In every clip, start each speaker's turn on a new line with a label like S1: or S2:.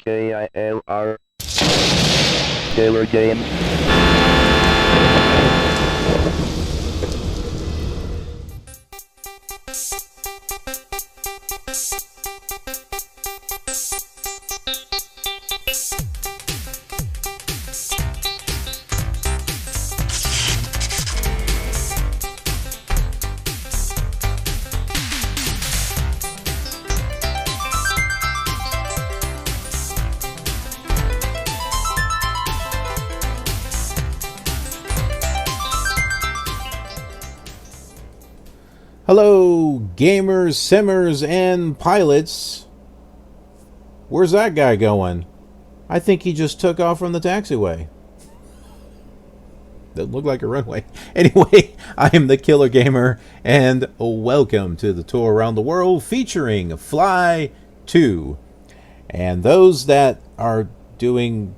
S1: KILR Killer Game.
S2: Hello, gamers, simmers, and pilots. Where's that guy going? I think he just took off from the taxiway. Doesn't look like a runway. Anyway, I am the Killer Gamer, and welcome to the tour around the world featuring Fly 2. And those that are doing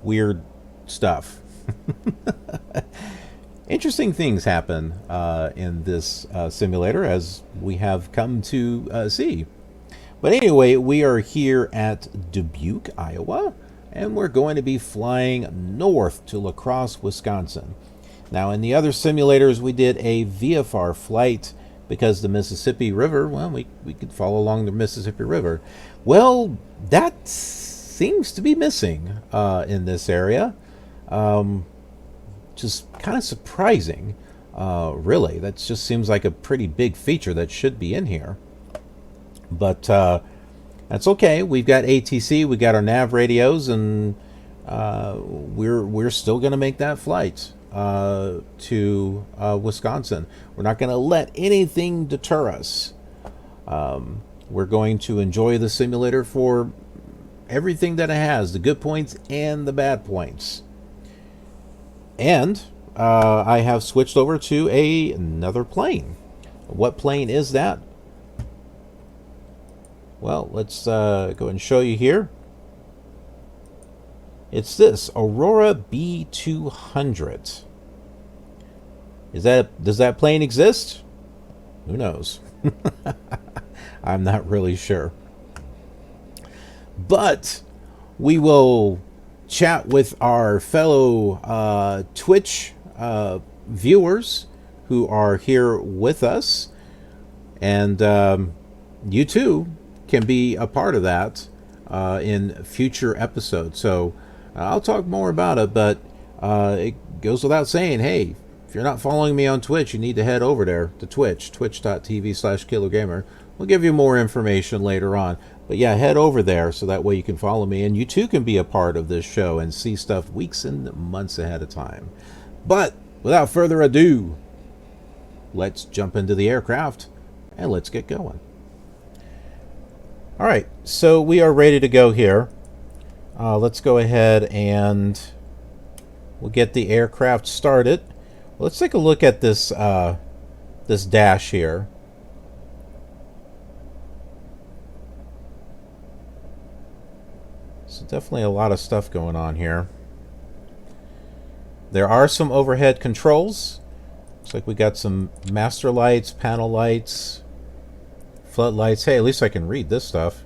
S2: weird stuff. Interesting things happen in this simulator, as we have come to see. But anyway, we are here at Dubuque, Iowa, and we're going to be flying north to La Crosse, Wisconsin. Now, in the other simulators, we did a VFR flight because the Mississippi River, well, we could follow along the Mississippi River. Well, that seems to be missing in this area. Just kind of surprising, really. That just seems like a pretty big feature that should be in here. But that's okay. We've got ATC, we got our nav radios, and we're still going to make that flight to Wisconsin. We're not going to let anything deter us. We're going to enjoy the simulator for everything that it has, the good points and the bad points. And I have switched over to another plane. What plane is that? Well, let's go and show you here. It's this Aurora B200. Does that plane exist? Who knows? I'm not really sure. But we will chat with our fellow Twitch viewers who are here with us, and you too can be a part of that in future episodes. So I'll talk more about it, but it goes without saying, hey, if you're not following me on Twitch, you need to head over there to twitch.tv/killergamer. We'll give you more information later on. But yeah, head over there so that way you can follow me, and you too can be a part of this show and see stuff weeks and months ahead of time. But without further ado, let's jump into the aircraft and let's get going. All right, so we are ready to go here. Let's go ahead and we'll get the aircraft started. Let's take a look at this this dash here. So definitely a lot of stuff going on here. There are some overhead controls. Looks like we got some master lights, panel lights, floodlights. Hey, at least I can read this stuff.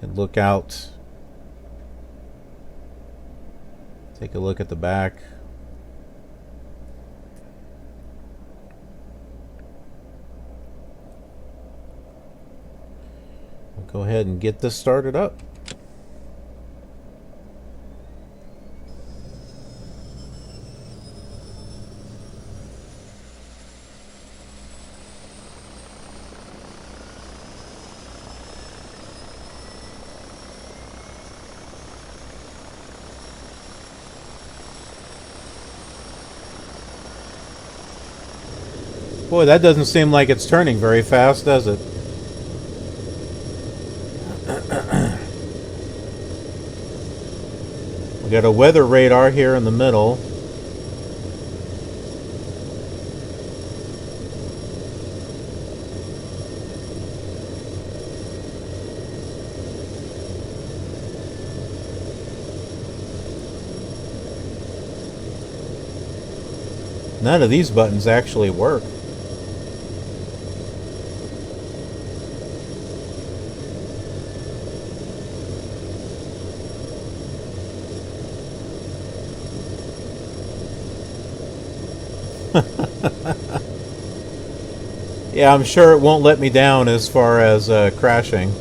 S2: Can look out. Take a look at the back. We'll go ahead and get this started up. Boy, that doesn't seem like it's turning very fast, does it? We got a weather radar here in the middle. None of these buttons actually work. Yeah, I'm sure it won't let me down as far as crashing.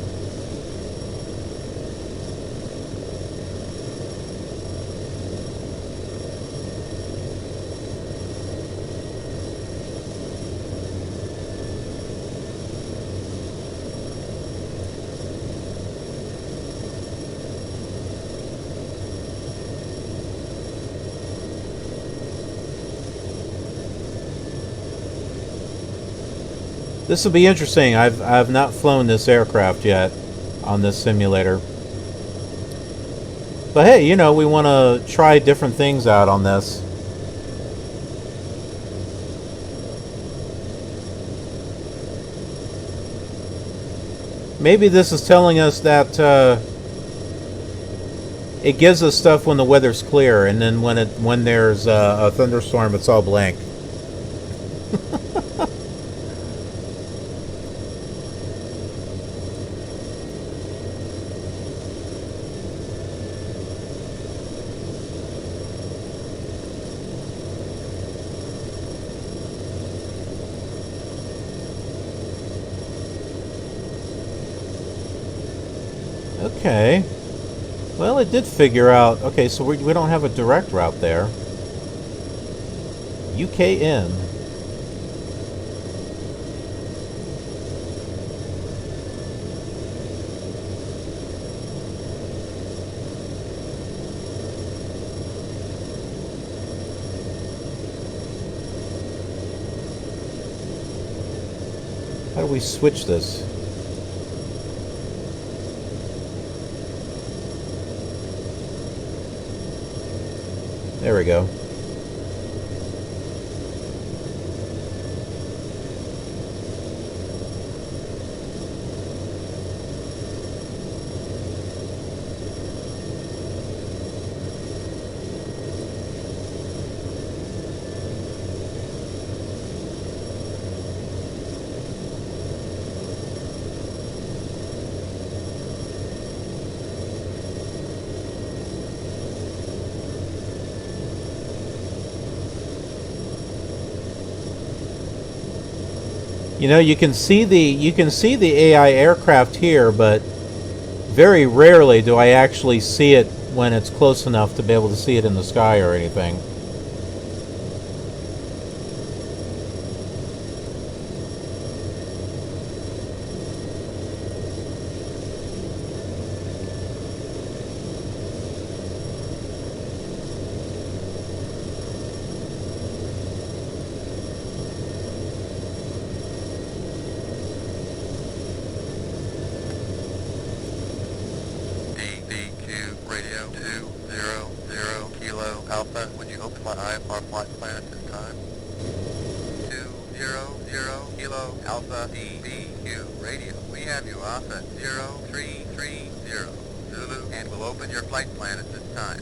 S2: This will be interesting. I've not flown this aircraft yet on this simulator. But hey, you know, we want to try different things out on this. Maybe this is telling us that it gives us stuff when the weather's clear, and then when there's a thunderstorm, it's all blank. Okay. Well, it did figure out... Okay, so we don't have a direct route there. UKN. How do we switch this? There we go. You know, you can see the AI aircraft here, but very rarely do I actually see it when it's close enough to be able to see it in the sky or anything.
S3: Alpha, would you open my IFR flight plan at this time? 200 Kilo Alpha KDBQ radio. We have you off at 0330 Zulu, and we'll open your flight plan at this time.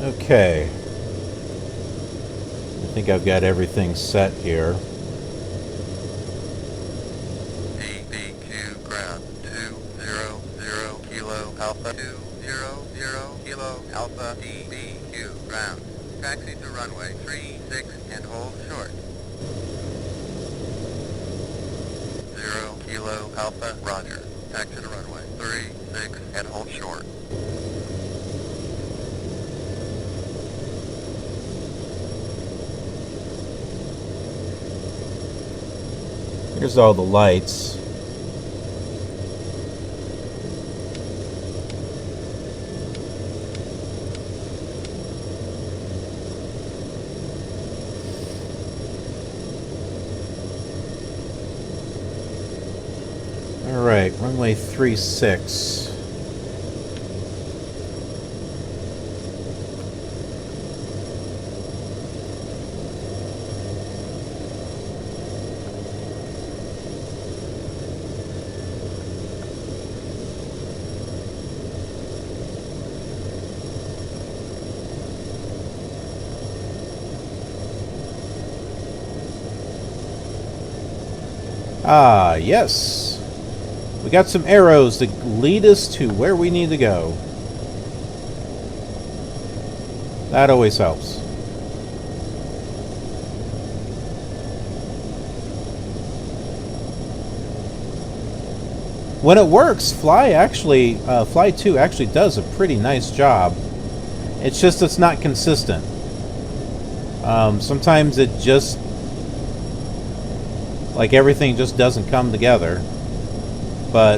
S2: Okay. I think I've got everything set here.
S3: KDBQ ground 200 Kilo Alpha 200 Kilo Alpha KDBQ ground. Taxi to runway 36 and hold short. 0 Kilo Alpha, roger. Taxi to runway 36 and hold short.
S2: Here's all the lights. Alright, runway 36. Ah, yes. We got some arrows to lead us to where we need to go. That always helps. When it works, Fly 2 actually does a pretty nice job. It's just it's not consistent. Sometimes it just, like, everything just doesn't come together. But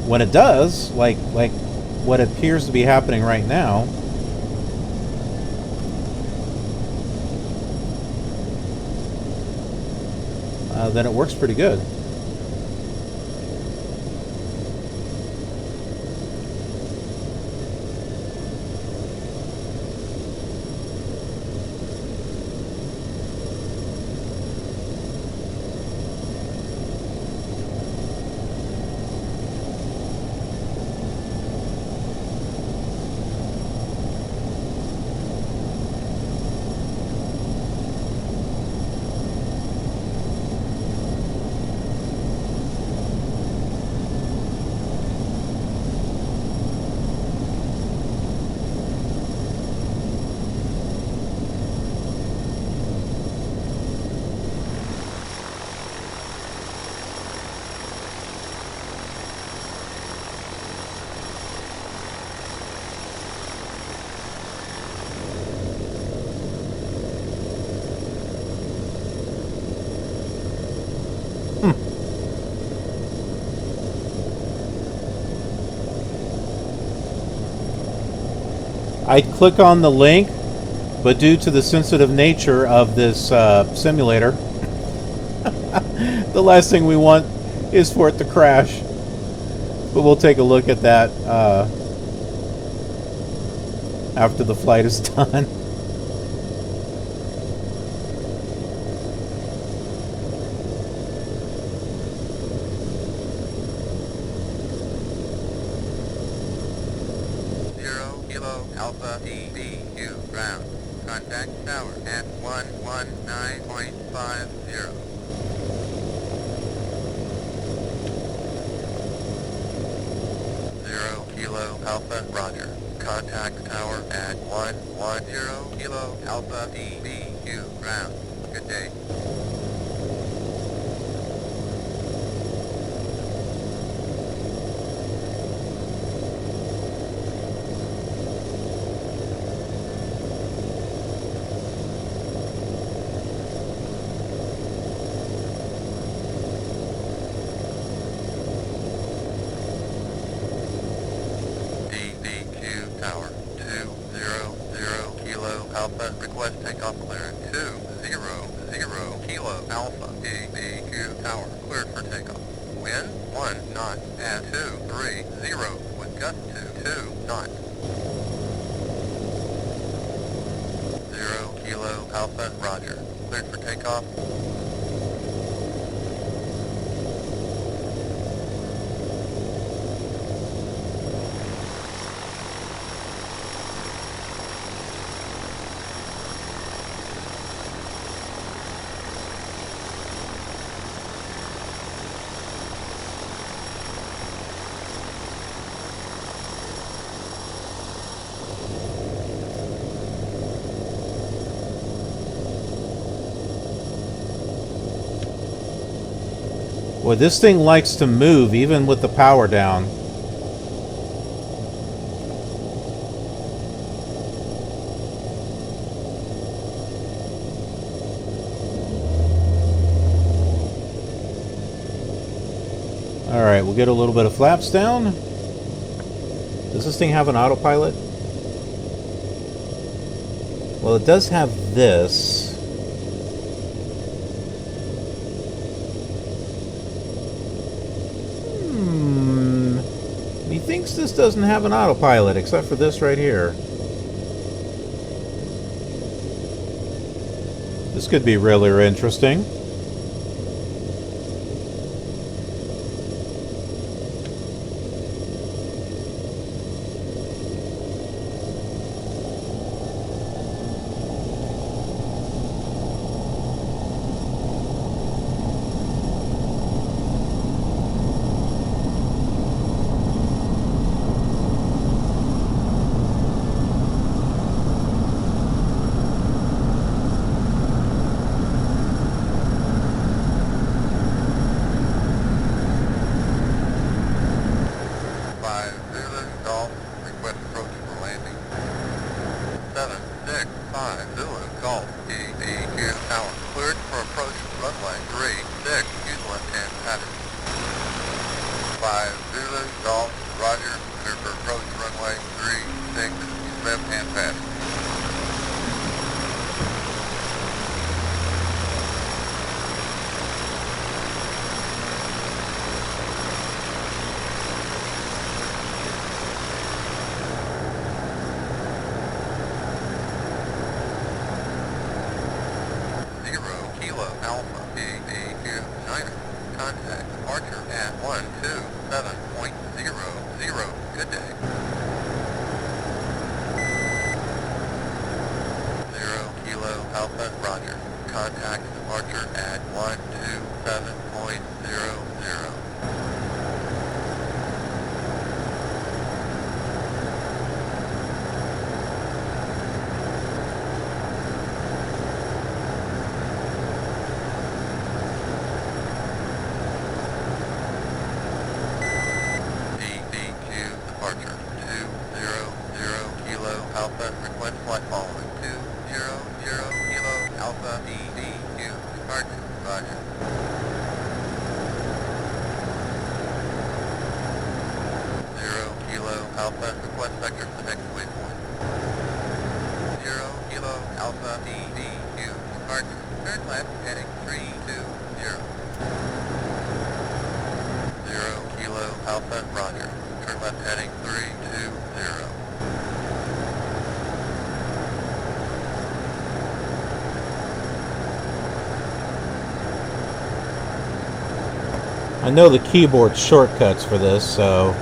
S2: when it does, like what appears to be happening right now, then it works pretty good. I'd click on the link, but due to the sensitive nature of this simulator, the last thing we want is for it to crash. But we'll take a look at that after the flight is done.
S3: Alpha DBQ ground. Contact tower at 119.50. 0 Kilo Alpha Roger. Contact tower at 110 Kilo Alpha DBQ ground. Good day. Tower 200 Kilo Alpha, request takeoff clearance 200 Kilo Alpha, DBQ Tower, cleared for takeoff. Wind 1 knot at 230 with gust to 2 knots. 0 Kilo Alpha, roger, cleared for takeoff.
S2: Boy, this thing likes to move even with the power down. Alright, we'll get a little bit of flaps down. Does this thing have an autopilot? Well, it does have this. parts this doesn't have an autopilot, except for this right here. This could be really interesting. I know the keyboard shortcuts for this, so...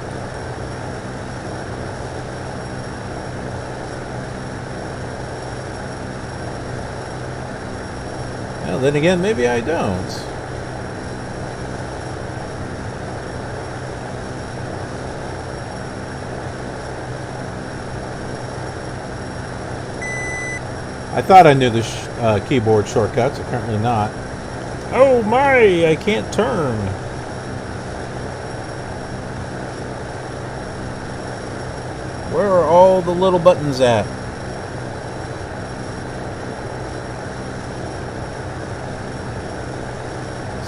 S2: Well, then again, maybe I don't. I thought I knew the keyboard shortcuts, apparently not. Oh my, I can't turn. Where are all the little buttons at?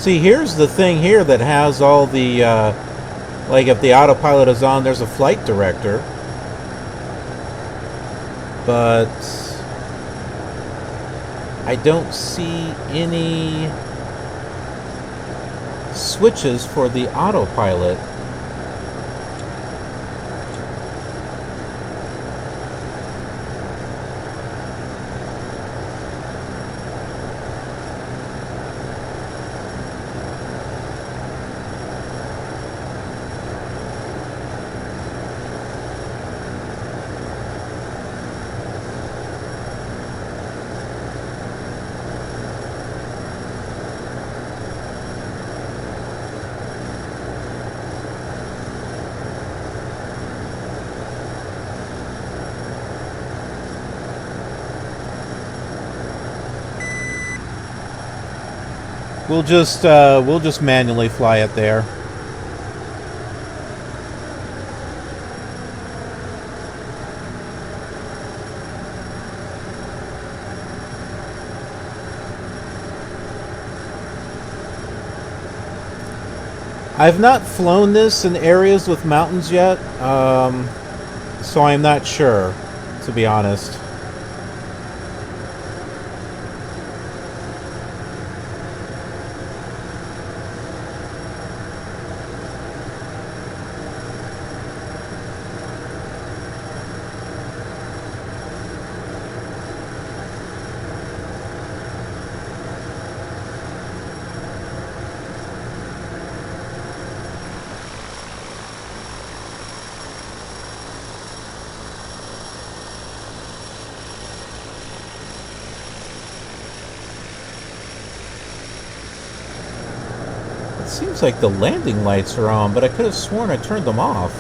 S2: See, here's the thing here that has all the, like if the autopilot is on, there's a flight director. But I don't see any switches for the autopilot. We'll just manually fly it there. I've not flown this in areas with mountains yet, so I'm not sure, to be honest. Seems like the landing lights are on, but I could have sworn I turned them off.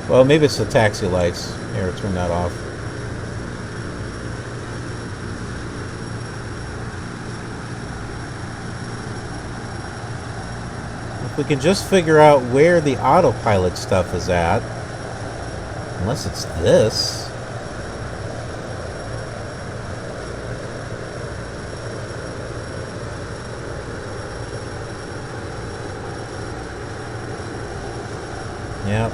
S2: Well, maybe it's the taxi lights. Here, turn that off. If we can just figure out where the autopilot stuff is at. Unless it's this. Yep.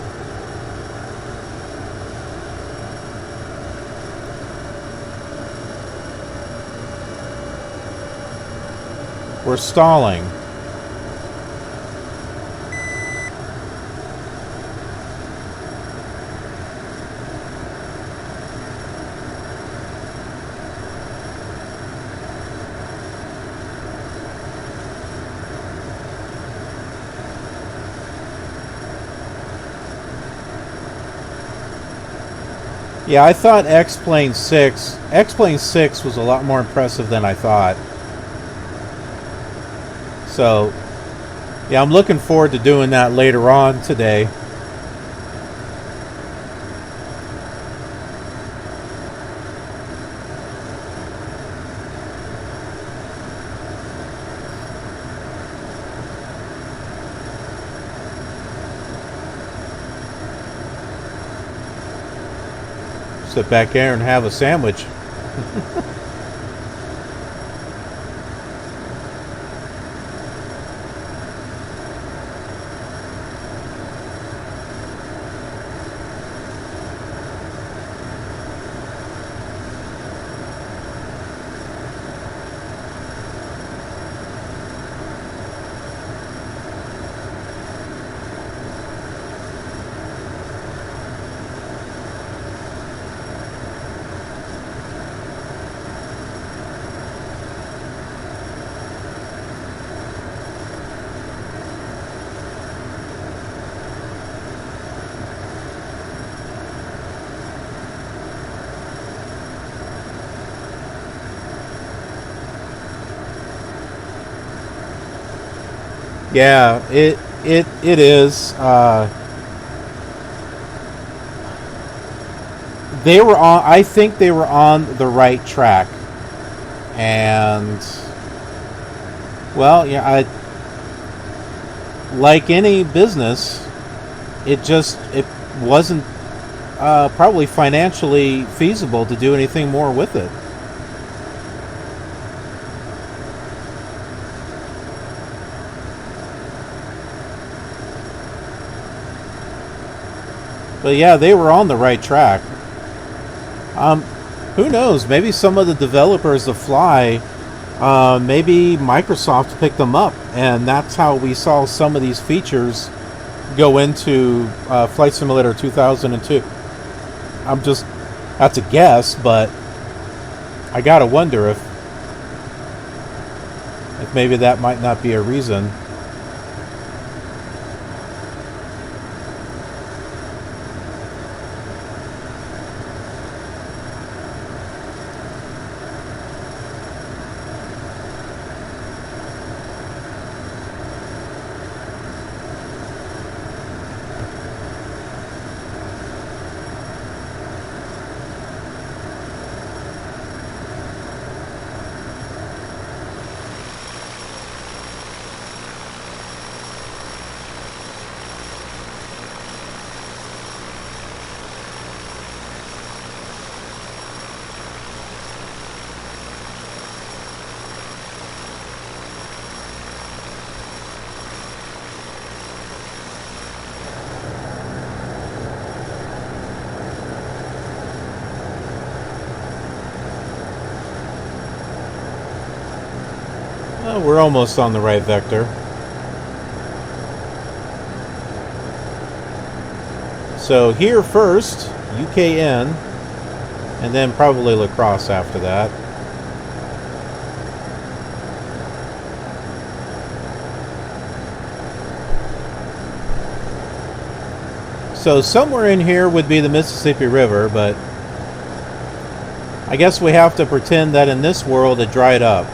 S2: We're stalling. Yeah, I thought X-Plane 6 was a lot more impressive than I thought. So, yeah, I'm looking forward to doing that later on today. Sit back there and have a sandwich. Yeah, it is. They were on. I think they were on the right track, and well, yeah, like any business, it wasn't probably financially feasible to do anything more with it. But yeah, they were on the right track. Who knows? Maybe some of the developers of Fly, maybe Microsoft picked them up, and that's how we saw some of these features go into Flight Simulator 2002. That's a guess, but I gotta wonder if maybe that might not be a reason. We're almost on the right vector. So here first, UKN, and then probably La Crosse after that. So somewhere in here would be the Mississippi River, but I guess we have to pretend that in this world it dried up.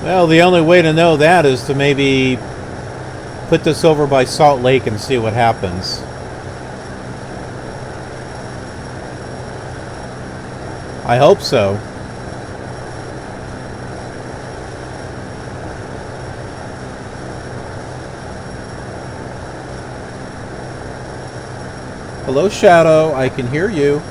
S2: Well, the only way to know that is to maybe put this over by Salt Lake and see what happens. I hope so. Hello, Shadow. I can hear you.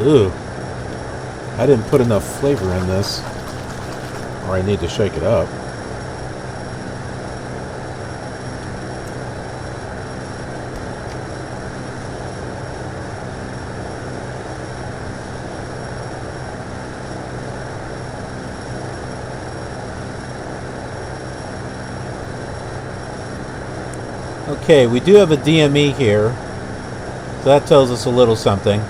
S2: Ooh, I didn't put enough flavor in this, or I need to shake it up. Okay, we do have a DME here, so that tells us a little something.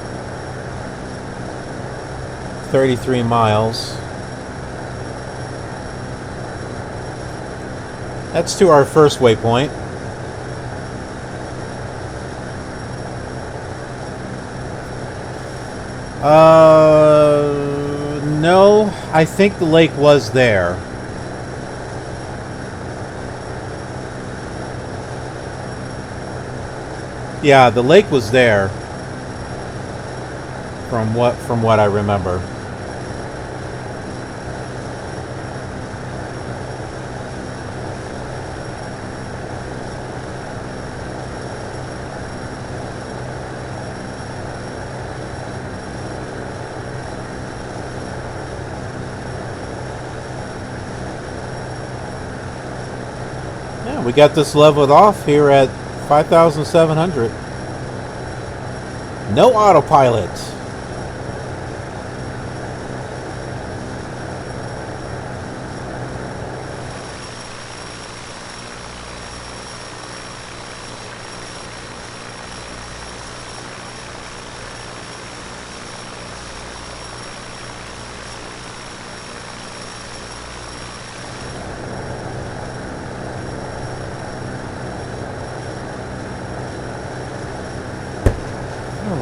S2: 33 miles. That's to our first waypoint. No, I think the lake was there. Yeah, the lake was there. From what I remember. Yeah, we got this leveled off here at 5,700. No autopilot.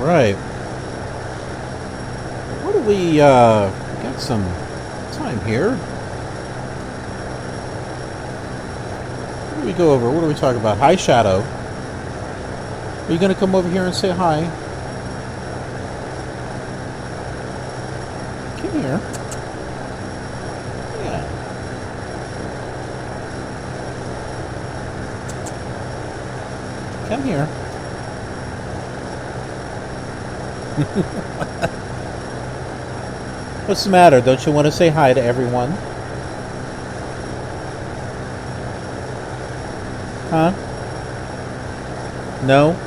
S2: Right. What do we got some time here? What do we go over? What do we talk about? Hi, Shadow. Are you going to come over here and say hi? Come here. Yeah. Come here. What's the matter? Don't you want to say hi to everyone? Huh? No?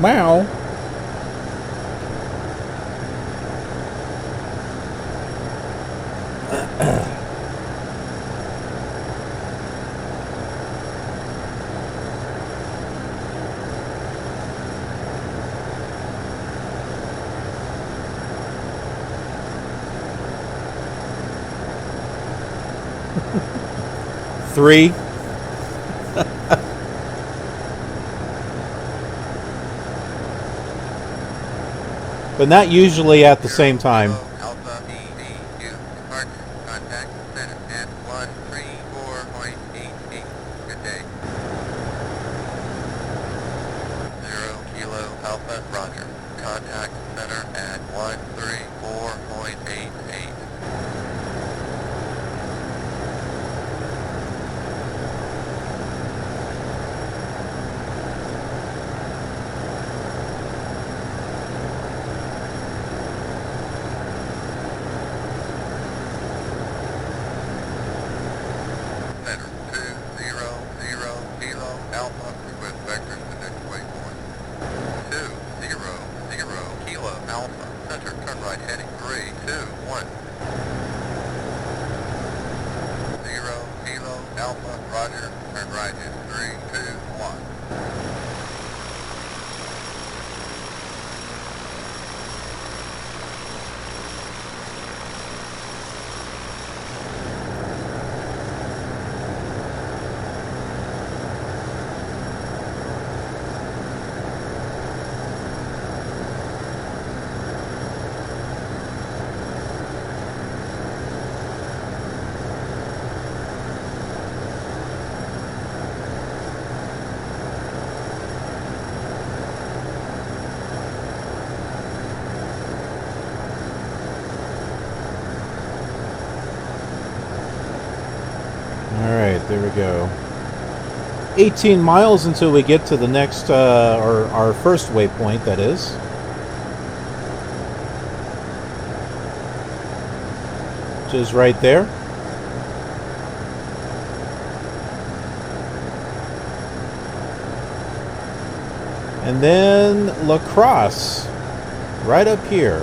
S2: Meow. Three. But not usually at the same time.
S3: Alpha DBQ departure. Contact center at 134.88. Good day. 0 Kilo Alpha Roger. Contact center at 134.88.
S2: right, there we go. 18 miles until we get to the next, or our first waypoint, that is. Which is right there. And then La Crosse, right up here.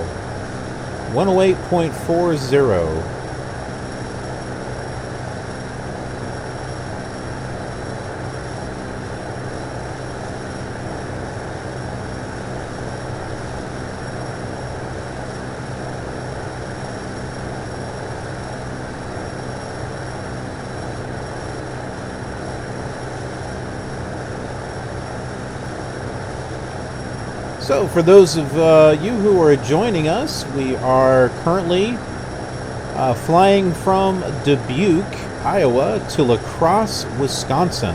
S2: 108.40. So, for those of you who are joining us, we are currently flying from Dubuque, Iowa, to La Crosse, Wisconsin.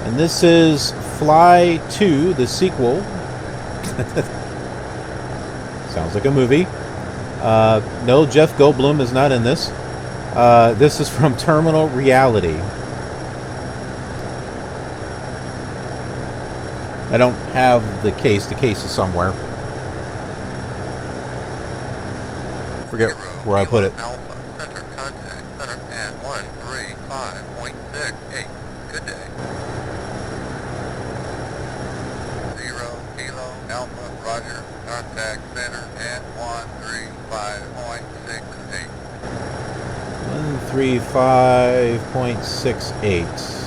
S2: And this is Fly 2, the sequel. Sounds like a movie. No, Jeff Goldblum is not in this. This is from Terminal Reality. I don't have the case. The case is somewhere. Forget where I put it.
S3: Alpha, center contact, center at 135.68. Good day. 0 Kilo Alpha, Roger. Contact center at 135.68.
S2: 135.68.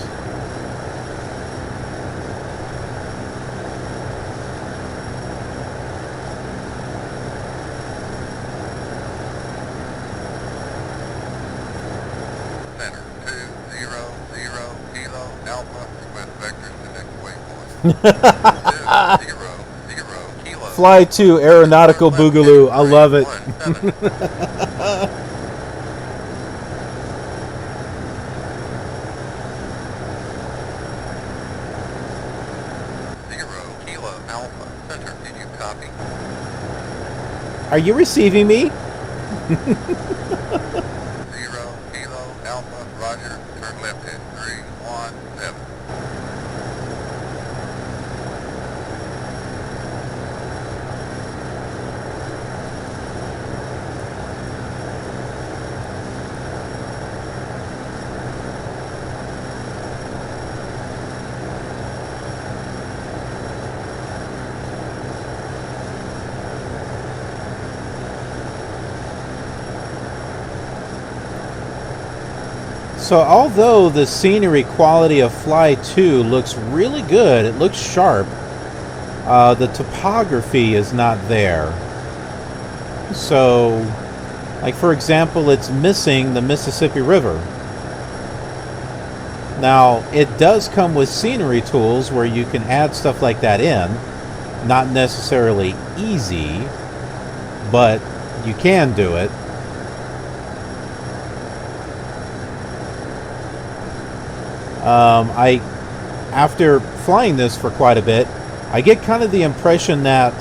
S3: Center 200 Kilo Alpha, request vectors to next waypoint. 200 Kilo.
S2: Fly 2 Aeronautical Boogaloo. I love it.
S3: 17. 0 Kilo Alpha, center, did you copy?
S2: Are you receiving me?
S3: 0 Kilo Alpha, Roger, turn left at 317.
S2: So although the scenery quality of Fly 2 looks really good, it looks sharp, the topography is not there. So, like for example, it's missing the Mississippi River. Now, it does come with scenery tools where you can add stuff like that in. Not necessarily easy, but you can do it. After flying this for quite a bit, I get kind of the impression that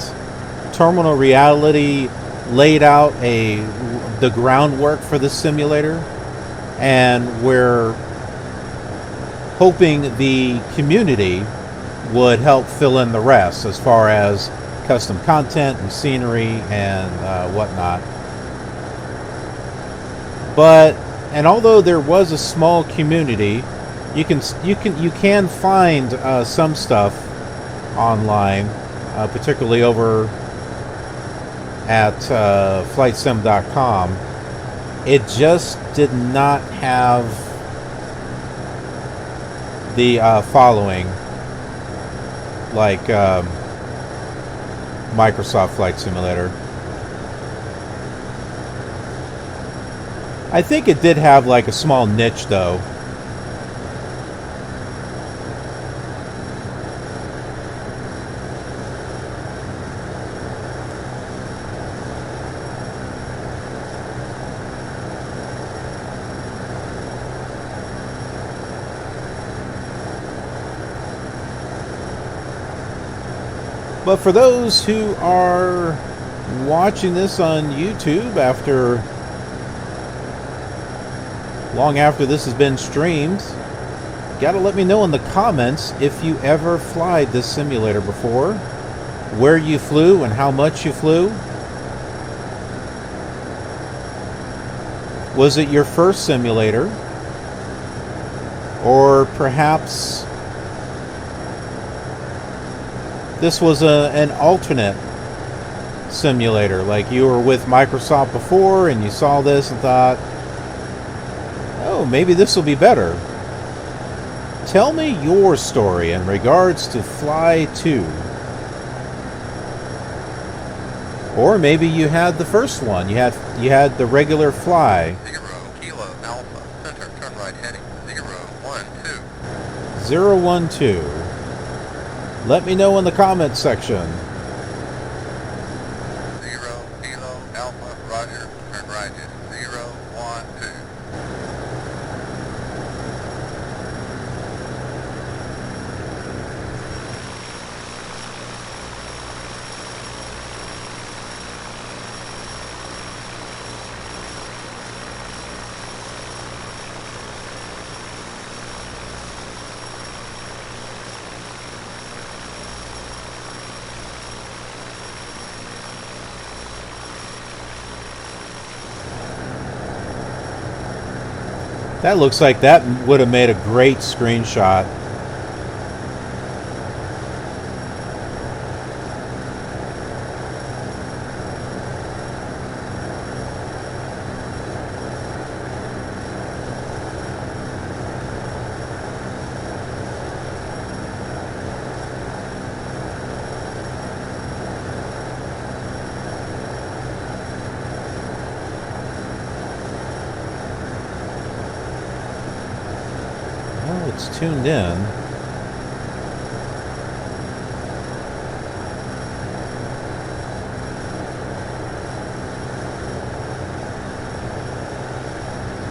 S2: Terminal Reality laid out the groundwork for the simulator, and we're hoping the community would help fill in the rest as far as custom content and scenery and whatnot. And although there was a small community, you can find some stuff online, particularly over at flightsim.com. It just did not have the following like Microsoft Flight Simulator. I think it did have like a small niche though. But for those who are watching this on YouTube after long after this has been streamed. Gotta let me know in the comments if you ever flied this simulator before, where you flew and how much you flew. Was it your first simulator? Or perhaps this was an alternate simulator, like you were with Microsoft before and you saw this and thought, oh, maybe this will be better. Tell me your story in regards to Fly 2. Or maybe you had the first one. You had the regular Fly.
S3: 0 Kilo Alpha Center turn right heading 012.
S2: 012. Let me know in the comments section.
S3: 0 Kilo Alpha Roger turn right at 012.
S2: That looks like that would have made a great screenshot. It's tuned in.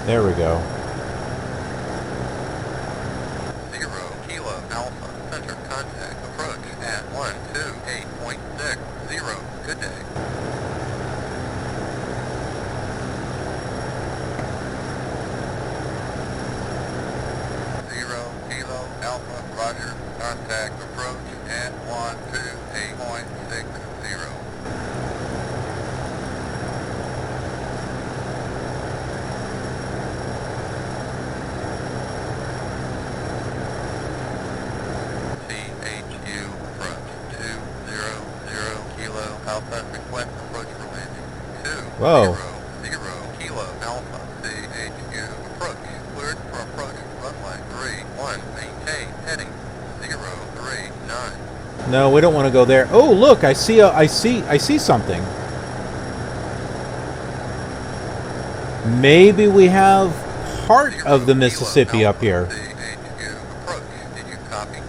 S2: There we go.
S3: 0 Kilo Alpha Center contact approach at 128.6. 0. Good day. 0 Kilo Alpha Roger contact approach at 128.60. CHU approach 200 Kilo Alpha request approach for landing 2
S2: Whoa.
S3: 0 Kilo Alpha CHU approach cleared for approach runway 31 maintain heading 039.
S2: No, we don't want to go there. Oh, look, I see something. Maybe we have part of the Mississippi up here.
S3: CHU approach. Did you copy?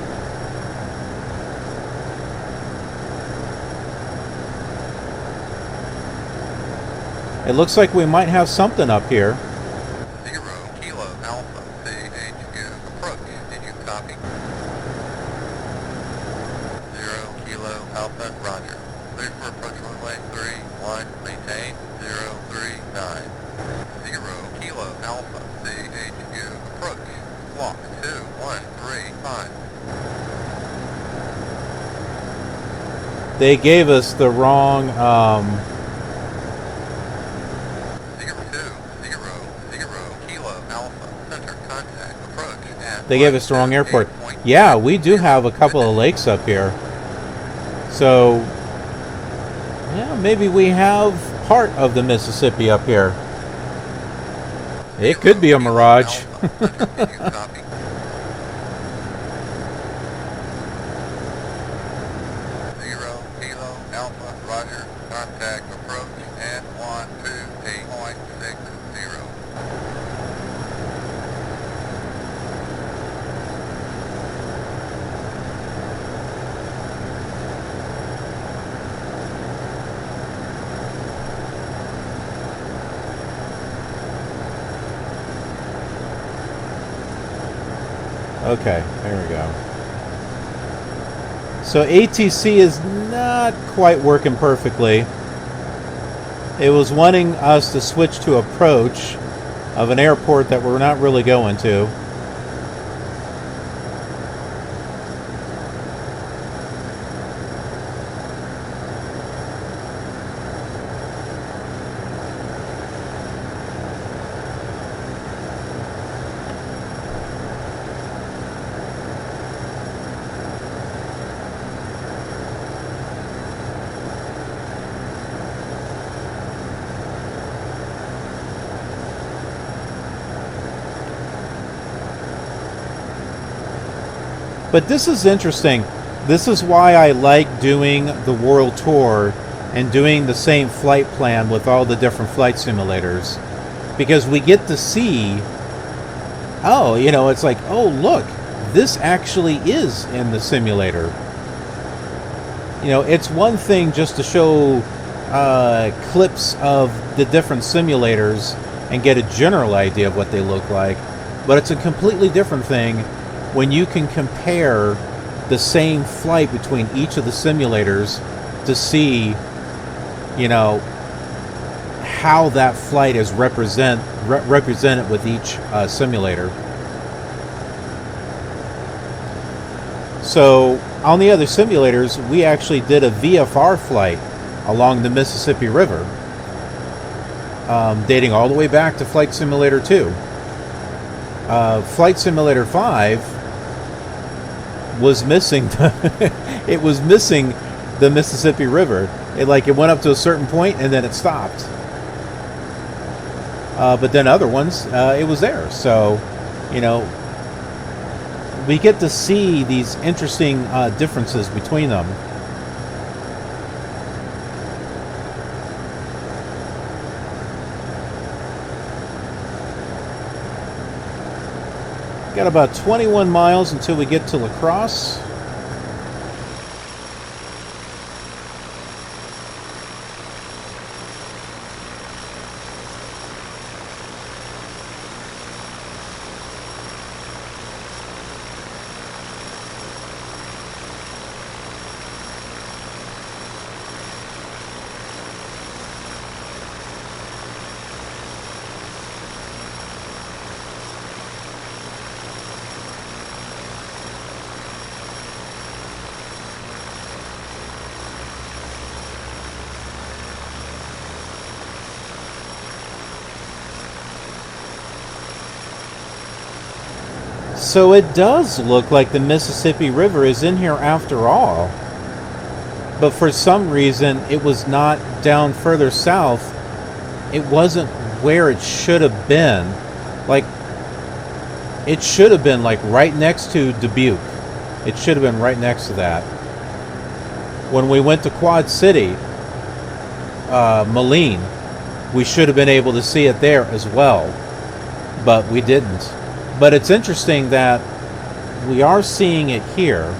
S2: It looks like we might have something up here.
S3: 0 Kilo Alpha CHU approach. Did you copy? 0 Kilo Alpha Roger. Cleared for approach runway 31 maintain 039. 0 Kilo Alpha CHU approach. Walk 2135.
S2: They gave us the wrong
S3: 0 Kilo Alpha Center contact approach at
S2: they gave us the wrong airport. Yeah, we do have a couple of lakes up here. So yeah, maybe we have part of the Mississippi up here. It could be a mirage.
S3: Did you copy? 0 Kilo Alpha Roger contact approach at 128.60.
S2: Okay, there we go. So ATC is not quite working perfectly. It was wanting us to switch to approach, of an airport that we're not really going to. But this is interesting. This is why I like doing the world tour and doing the same flight plan with all the different flight simulators. Because we get to see, oh, you know, it's like, oh, look, this actually is in the simulator. You know, it's one thing just to show clips of the different simulators and get a general idea of what they look like. But it's a completely different thing when you can compare the same flight between each of the simulators to see, you know, how that flight is represented with each simulator. So on the other simulators, we actually did a VFR flight along the Mississippi River, dating all the way back to Flight Simulator 2. Flight Simulator 5 was missing it was missing the Mississippi River. It went up to a certain point and then it stopped. But then other ones, it was there. So, you know, we get to see these interesting differences between them. Got about 21 miles until we get to La Crosse. So it does look like the Mississippi River is in here after all. But for some reason, it was not down further south. It wasn't where it should have been. Like, it should have been like right next to Dubuque. It should have been right next to that. When we went to Quad City, Moline, we should have been able to see it there as well. But we didn't. But it's interesting that we are seeing it here.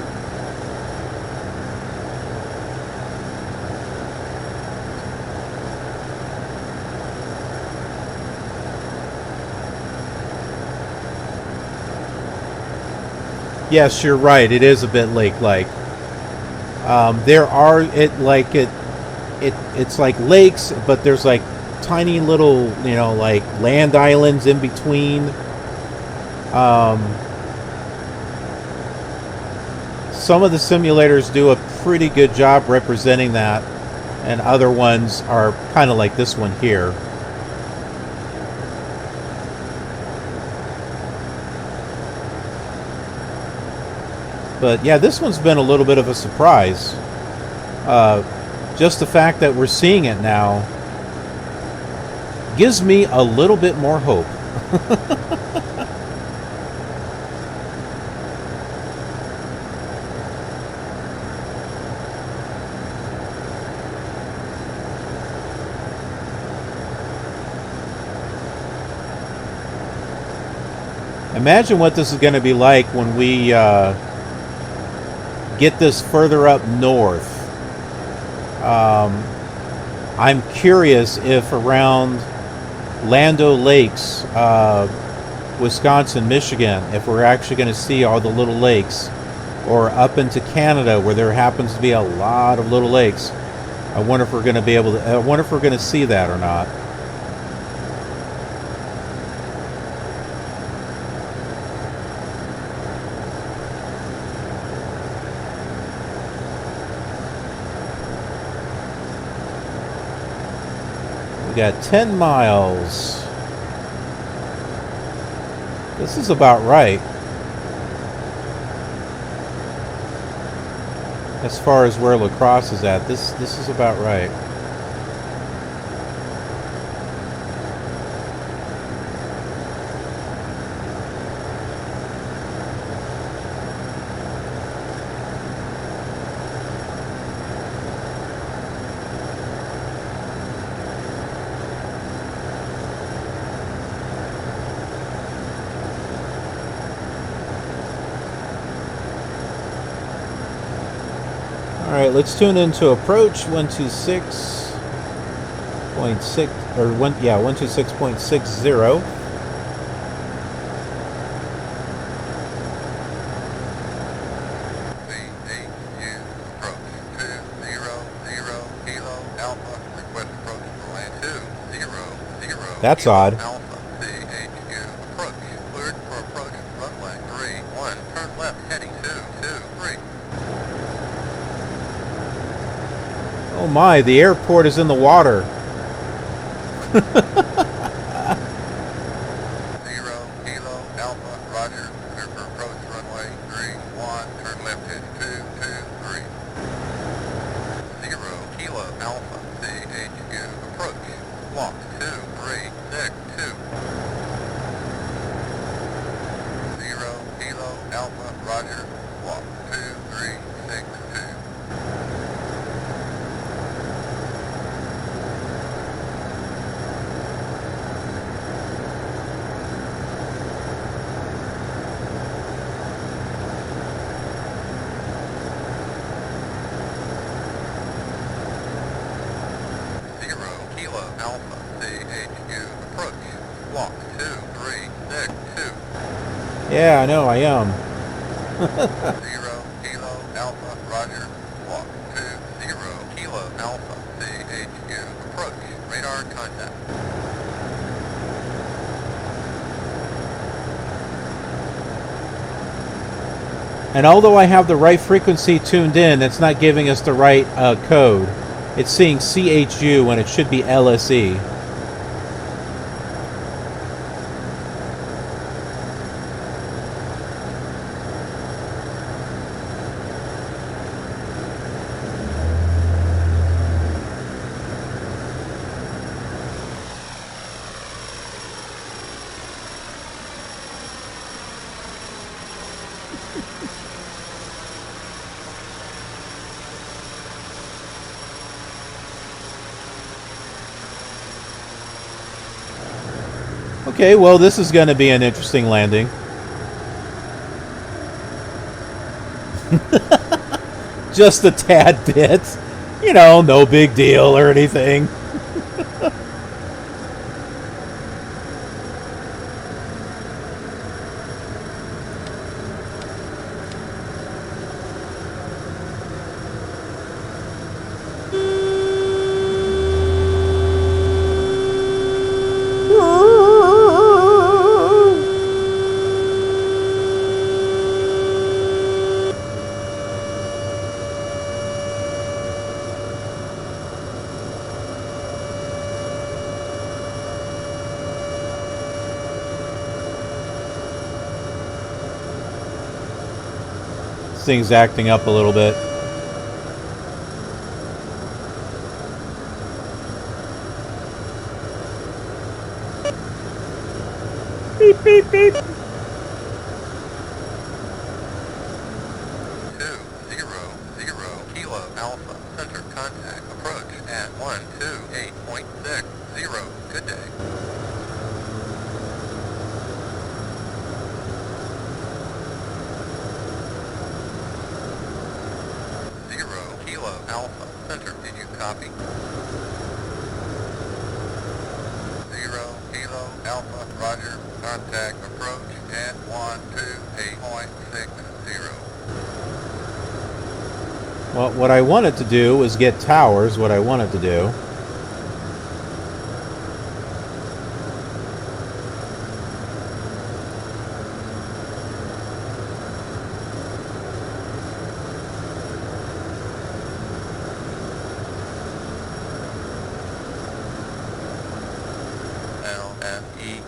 S2: Yes, you're right. It is a bit lake-like. There are it's like lakes, but there's like tiny little, you know, like land islands in between. Some of the simulators do a pretty good job representing that, and other ones are kind of like this one here. But yeah, this one's been a little bit of a surprise. Just the fact that we're seeing it now gives me a little bit more hope. Imagine what this is going to be like when we get this further up north. I'm curious if around Lando Lakes, Wisconsin, Michigan, if we're actually going to see all the little lakes, or up into Canada where there happens to be a lot of little lakes. I wonder if we're going to be able to. I wonder if we're going to see that or not. got 10 miles. This is about right. As far as where La Crosse is at, this is about right. Alright, let's tune into approach 126.6 or 126.60. That's odd.
S3: Alpha, CHU, approach, cleared for approach, runway, 31, turn left, heading 223.
S2: Oh my, the airport is in the water.
S3: 0 Kilo, Alpha, Roger, cleared for approach, runway, 31, turn left, heading 223. 0 Kilo, Alpha, CHU, approach, walk, 2362. 0 Kilo, Alpha, Roger, walk, 2362. Alpha, CHU, approach, walk, 2362.
S2: Yeah, I know, I am.
S3: 0 Kilo, Alpha, Roger, walk, 20 Kilo, Alpha, CHU, approach, radar contact.
S2: And although I have the right frequency tuned in, it's not giving us the right code. It's seeing CHU when it should be LSE. Okay, well, this is going to be an interesting landing. Just a tad bit. You know, no big deal or anything. Thing's acting up a little bit. Beep, beep, beep.
S3: 200 Kilo, Alpha, center contact, approach at 128.60. Good day. Kilo, Alpha, center, did you copy? 0 Kilo, Alpha, Roger, contact, approach at 128.60.
S2: Well, what I wanted to do was get towers, what I wanted to do.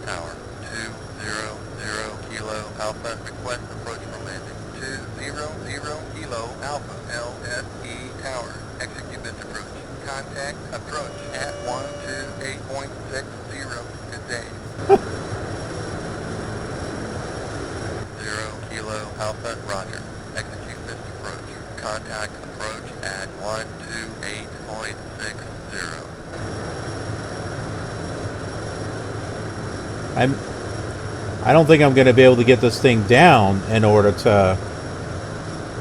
S3: Tower. 200 Kilo Alpha, request approach for landing. 200 Kilo Alpha, LSE Tower, execute this approach. Contact approach at 128.60 today. 0 Kilo Alpha, roger. Execute this approach. Contact approach at 128.60.
S2: I don't think I'm going to be able to get this thing down in order to...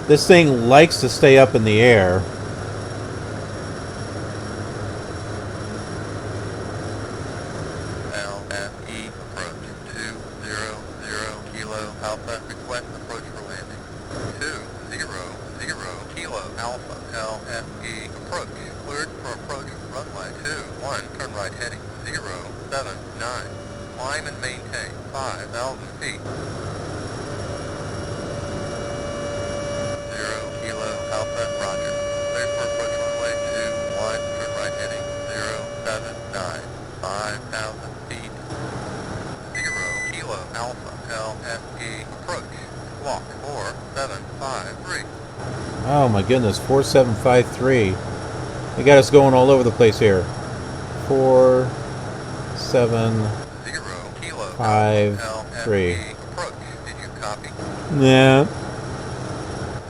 S2: This thing likes to stay up in the air.
S3: LSE approach. 200 Kilo Alpha, request approach for landing. 200 Kilo Alpha, LSE approach. Cleared for approach runway 21, turn right heading 079. Climb and maintain 5,000 feet. 0 Kilo Alpha, roger. Cleared for approach runway 21, turn right heading 079. 5,000 feet. 0 Kilo Alpha, LSE approach. Squawk 4753.
S2: Oh my goodness, 4753. They got us going all over the place here. 4753.
S3: Approach. Did you copy?
S2: Yeah.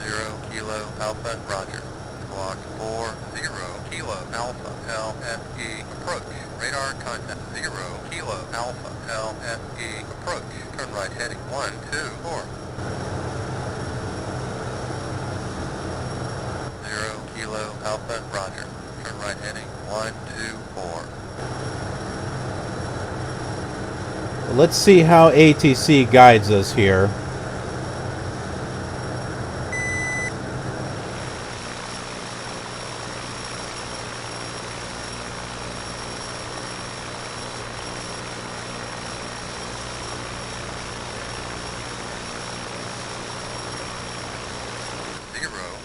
S3: 0 Kilo Alpha, roger. Squawk 40 Kilo Alpha, LSE approach. Radar contact 0 Kilo Alpha, LSE approach. Turn right heading 124. 0 Kilo Alpha, roger. Turn right heading 124.
S2: Let's see how ATC guides us here.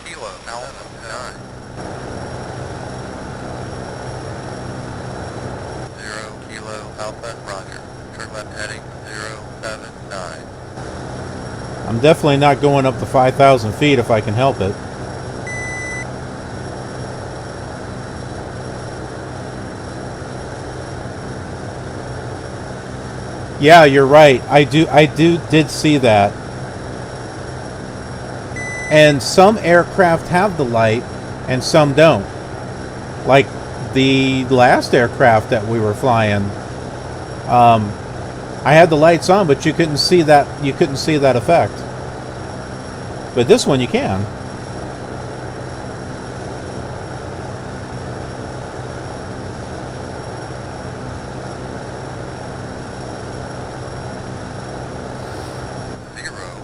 S3: Kilo Alpha 9. 0 Kilo Alpha, roger. Turn left heading 079.
S2: I'm definitely not going up to 5,000 feet if I can help it. Yeah, you're right. I did see that. And some aircraft have the light and some don't. Like the last aircraft that we were flying, I had the lights on, but you couldn't see that effect. But this one you can.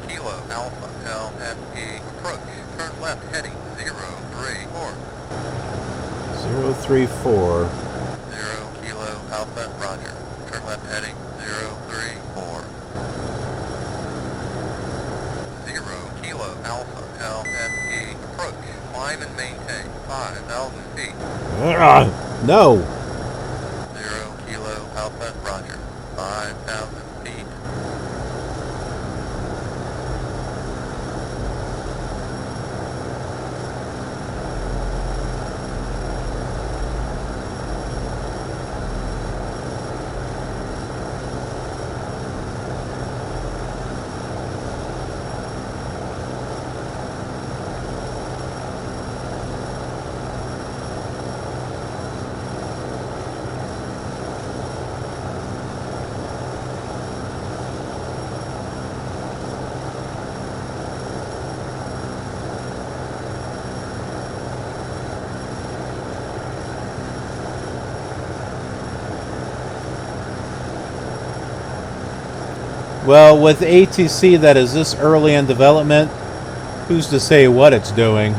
S3: Kilo Alpha LSE approach. Turn left heading 034.
S2: 034.
S3: 0 Kilo Alpha, roger. Turn left heading 034. 0 Kilo Alpha LSE approach. Climb and maintain 5,000 feet.
S2: No.
S3: 0 Kilo Alpha, roger. 5,000 feet.
S2: Well, with ATC that is this early in development, who's to say what it's doing?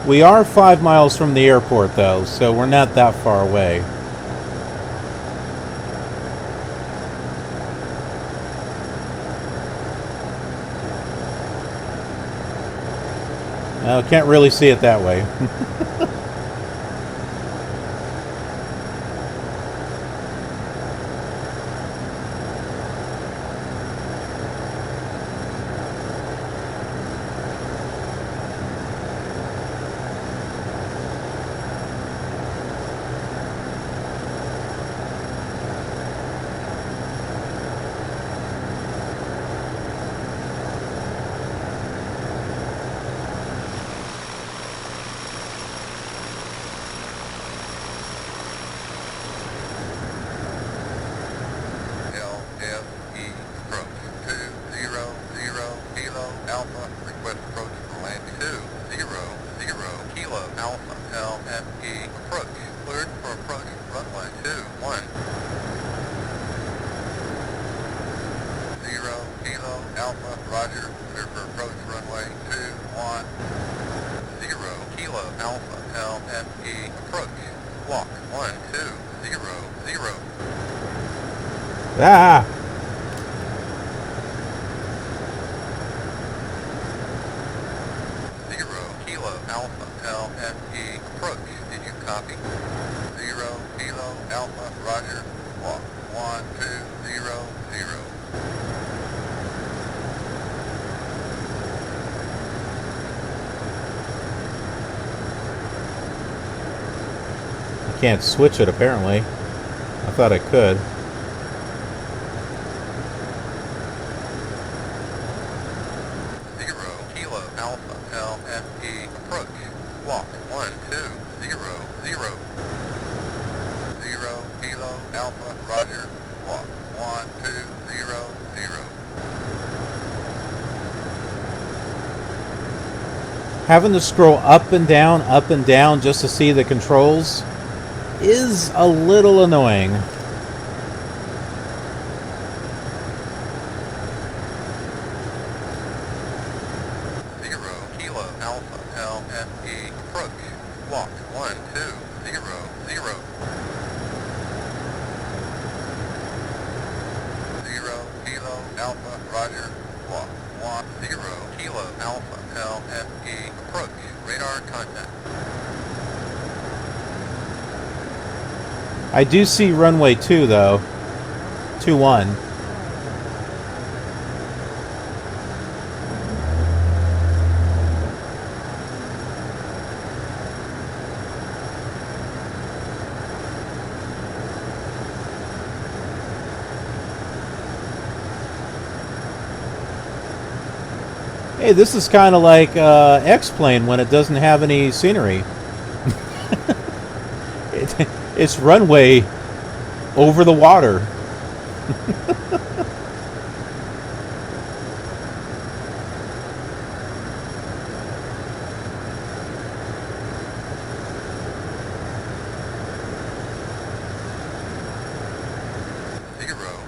S2: We are 5 miles from the airport, though, so we're not that far away. Can't really see it that way.
S3: KLSE approach 200 Kilo Alpha, request approach for landing 200 Kilo Alpha, LSE approach, cleared for approach runway 21 0 Kilo Alpha, roger, cleared for approach runway 21 0 Kilo Alpha, LSE approach, walk 1200.
S2: Ah!
S3: 0 Kilo Alpha, LSE approach, did you copy? 0 Kilo Alpha, roger, walk 1200.
S2: I can't switch it apparently. I thought I could.
S3: Kilo Alpha, LSE approach, walk 1200. 0 Kilo Alpha, roger, walk 1200.
S2: Having to scroll up and down just to see the controls is a little annoying.
S3: 0 Kilo Alpha, LSE approach, walk 1200. 0 Kilo Alpha, roger, walk 10 Kilo Alpha, LSE approach, radar contact.
S2: I do see runway 2 though. 21. Hey, this is kind of like X-Plane when it doesn't have any scenery. It's runway over the water.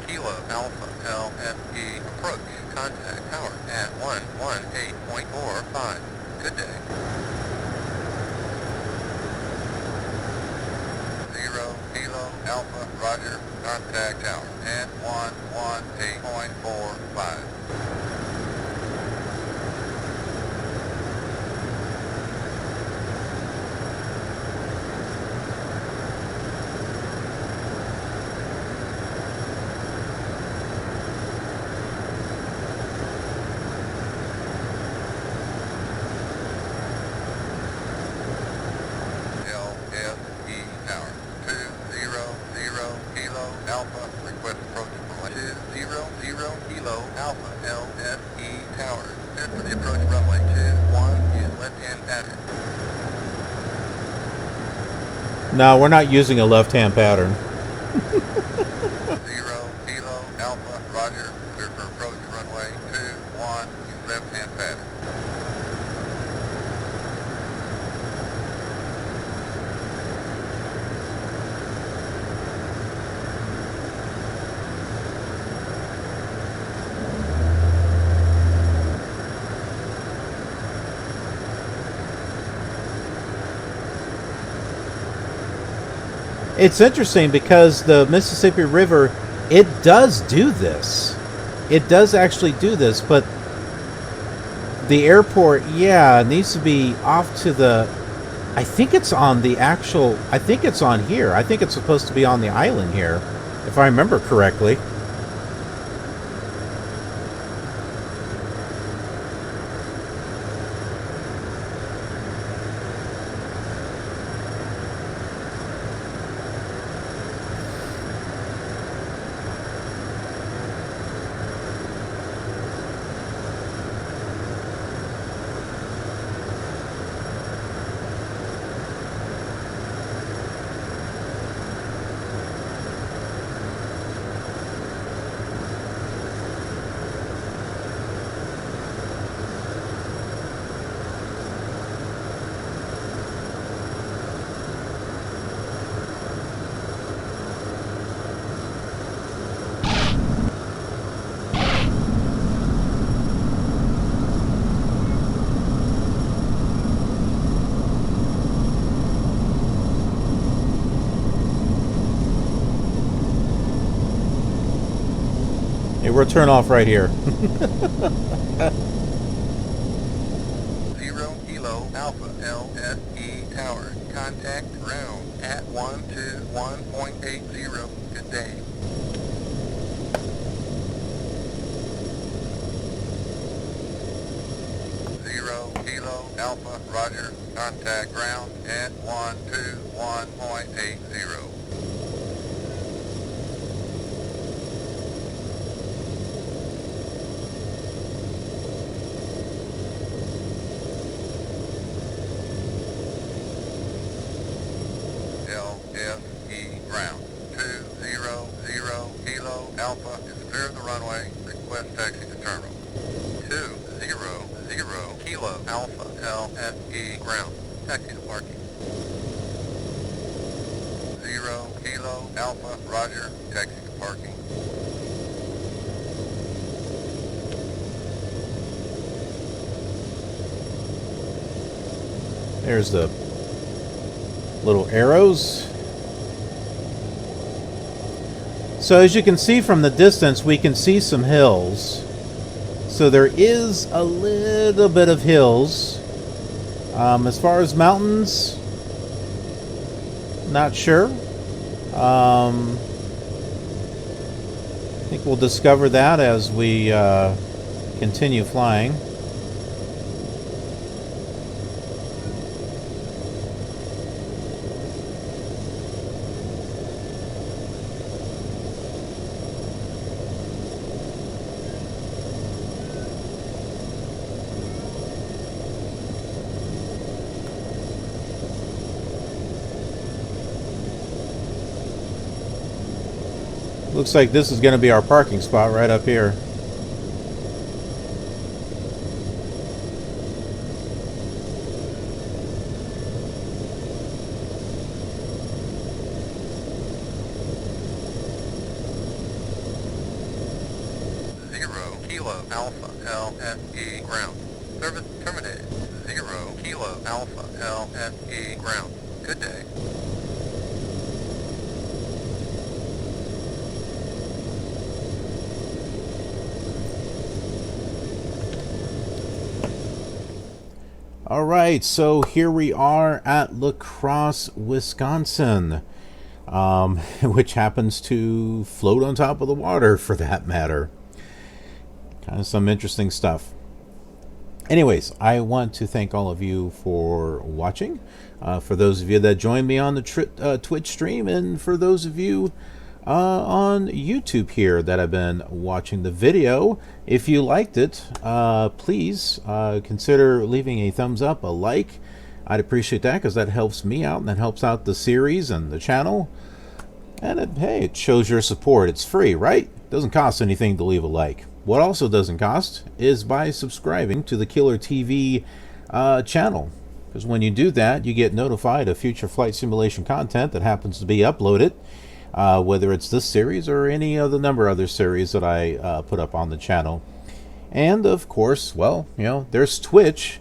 S3: Kilo Alpha, LSE approach, contact tower at 118.45. Good day. 0 Kilo Alpha, roger, contact tower at 118.45. KLSE tower 200 Kilo Alpha, request approach for 200 Kilo Alpha, LSE tower. Set for the approach runway 21 in left-hand pattern.
S2: No, we're not using a left-hand pattern.
S3: 0 Kilo Alpha, roger, clear for approach runway 21 in left-hand pattern.
S2: It's interesting because the Mississippi River, it does do this. It does actually do this, but The airport, yeah, needs to be off to the... I think it's on the actual... I think it's on here. I think it's supposed to be on the island here, if I remember correctly. Hey, we'll turn off right here.
S3: 0 Kilo Alpha LSE Tower. Contact ground at 121.80. Good day. Kilo Alpha, Roger. Contact ground at 121.80. KLSE ground. 200 Kilo Alpha is clear of the runway. Request taxi to terminal. 200 Kilo Alpha LSE ground. Taxi to parking. 0 Kilo Alpha, Roger. Taxi to parking.
S2: There's the little arrows. So as you can see from the distance, we can see some hills. So there is a little bit of hills. As far as mountains, not sure. I think we'll discover that as we continue flying. Looks like this is going to be our parking spot right up here.
S3: Kilo Alpha LSE ground. Service terminated. 0 Kilo Alpha LSE ground. Good day.
S2: All right, so here we are at La Crosse, Wisconsin, which happens to float on top of the water, for that matter. Kind of some interesting stuff. Anyways, I want to thank all of you for watching. For those of you that joined me on the Twitch stream, and for those of you on YouTube here that have been watching the video, if you liked it, please consider leaving a thumbs up, a like. I'd appreciate that, because that helps me out and that helps out the series and the channel. And hey, it shows your support. It's free, right? It doesn't cost anything to leave a like. What also doesn't cost is by subscribing to the KILR TV channel, because when you do that, you get notified of future flight simulation content that happens to be uploaded, whether it's this series or any other number of other series that I put up on the channel. And of course, well, you know, there's Twitch.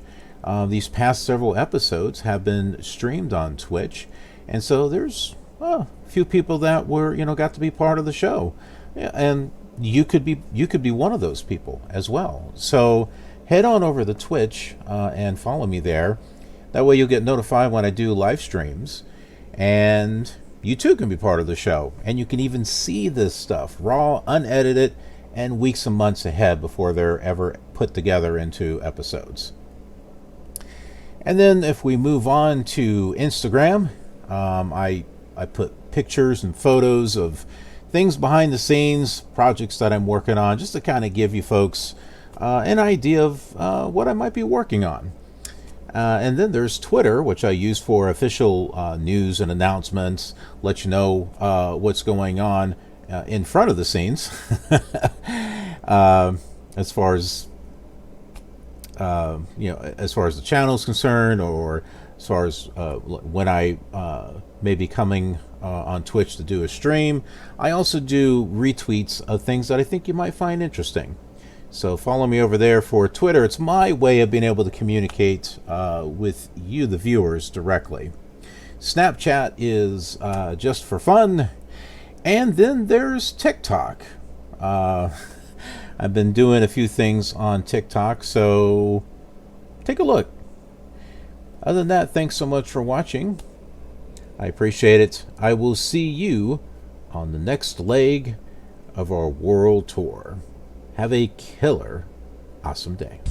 S2: These past several episodes have been streamed on Twitch, and so there's a few people that were, you know, got to be part of the show, and you could be one of those people as well. So head on over to Twitch and follow me there. That way you'll get notified when I do live streams, and you too can be part of the show, and you can even see this stuff raw, unedited, and weeks and months ahead before they're ever put together into episodes. And then if we move on to Instagram, I put pictures and photos of things behind the scenes, projects that I'm working on, just to kind of give you folks an idea of what I might be working on. And then there's Twitter, which I use for official news and announcements, let you know what's going on in front of the scenes, as far as as far as the channel is concerned, or as far as when I may be coming on Twitch to do a stream. I also do retweets of things that I think you might find interesting. So follow me over there for Twitter. It's my way of being able to communicate with you, the viewers, directly. Snapchat is just for fun. And then there's TikTok. I've been doing a few things on TikTok, so take a look. Other than that, thanks so much for watching. I appreciate it. I will see you on the next leg of our world tour. Have a killer awesome day.